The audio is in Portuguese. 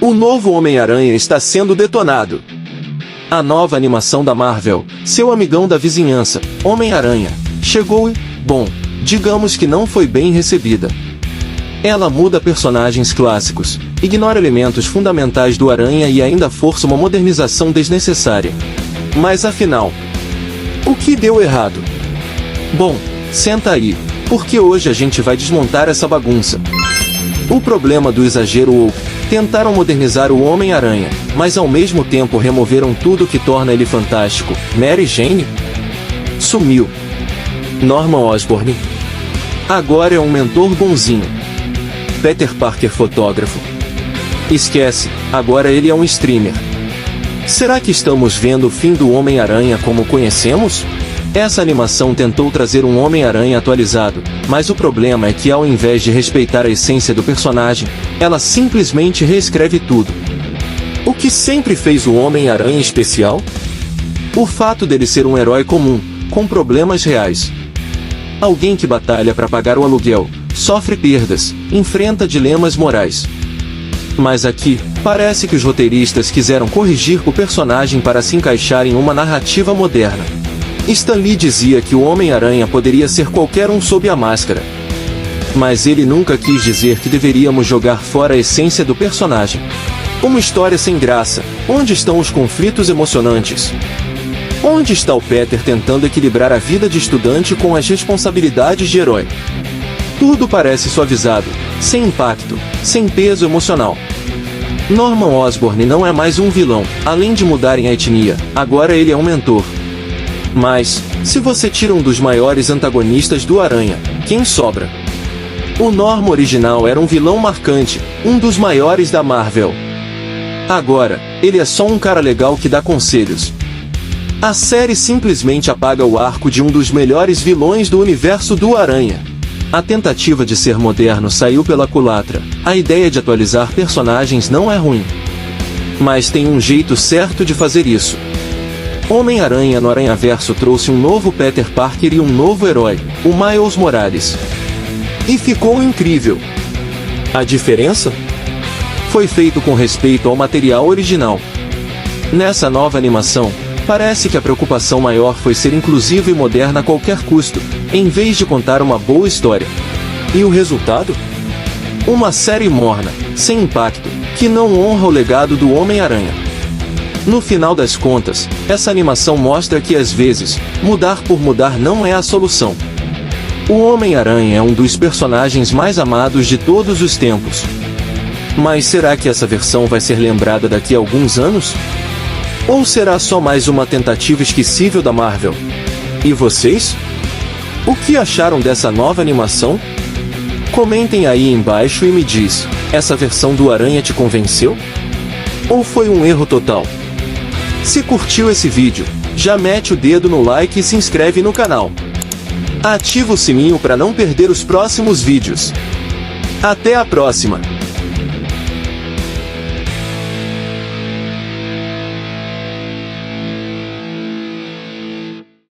O novo Homem-Aranha está sendo detonado. A nova animação da Marvel, seu amigão da vizinhança, Homem-Aranha, chegou e, bom, digamos que não foi bem recebida. Ela muda personagens clássicos, ignora elementos fundamentais do Aranha e ainda força uma modernização desnecessária. Mas afinal, o que deu errado? Bom, senta aí, porque hoje a gente vai desmontar essa bagunça. O problema do exagero ou tentaram modernizar o Homem-Aranha, mas ao mesmo tempo removeram tudo que torna ele fantástico. Mary Jane sumiu. Norman Osborn agora é um mentor bonzinho. Peter Parker fotógrafo. Esquece, agora ele é um streamer. Será que estamos vendo o fim do Homem-Aranha como conhecemos? Essa animação tentou trazer um Homem-Aranha atualizado, mas o problema é que ao invés de respeitar a essência do personagem, ela simplesmente reescreve tudo. O que sempre fez o Homem-Aranha especial? O fato dele ser um herói comum, com problemas reais. Alguém que batalha para pagar o aluguel, sofre perdas, enfrenta dilemas morais. Mas aqui, parece que os roteiristas quiseram corrigir o personagem para se encaixar em uma narrativa moderna. Stan Lee dizia que o Homem-Aranha poderia ser qualquer um sob a máscara. Mas ele nunca quis dizer que deveríamos jogar fora a essência do personagem. Uma história sem graça, onde estão os conflitos emocionantes? Onde está o Peter tentando equilibrar a vida de estudante com as responsabilidades de herói? Tudo parece suavizado, sem impacto, sem peso emocional. Norman Osborn não é mais um vilão, além de mudarem a etnia, agora ele é um mentor. Mas, se você tira um dos maiores antagonistas do Aranha, quem sobra? O Norman original era um vilão marcante, um dos maiores da Marvel. Agora, ele é só um cara legal que dá conselhos. A série simplesmente apaga o arco de um dos melhores vilões do universo do Aranha. A tentativa de ser moderno saiu pela culatra. A ideia de atualizar personagens não é ruim. Mas tem um jeito certo de fazer isso. Homem-Aranha no Aranhaverso trouxe um novo Peter Parker e um novo herói, o Miles Morales. E ficou incrível. A diferença? Foi feito com respeito ao material original. Nessa nova animação, parece que a preocupação maior foi ser inclusiva e moderna a qualquer custo, em vez de contar uma boa história. E o resultado? Uma série morna, sem impacto, que não honra o legado do Homem-Aranha. No final das contas, essa animação mostra que às vezes, mudar por mudar não é a solução. O Homem-Aranha é um dos personagens mais amados de todos os tempos. Mas será que essa versão vai ser lembrada daqui a alguns anos? Ou será só mais uma tentativa esquecível da Marvel? E vocês? O que acharam dessa nova animação? Comentem aí embaixo e me diz, essa versão do Aranha te convenceu? Ou foi um erro total? Se curtiu esse vídeo, já mete o dedo no like e se inscreve no canal. Ativa o sininho para não perder os próximos vídeos. Até a próxima!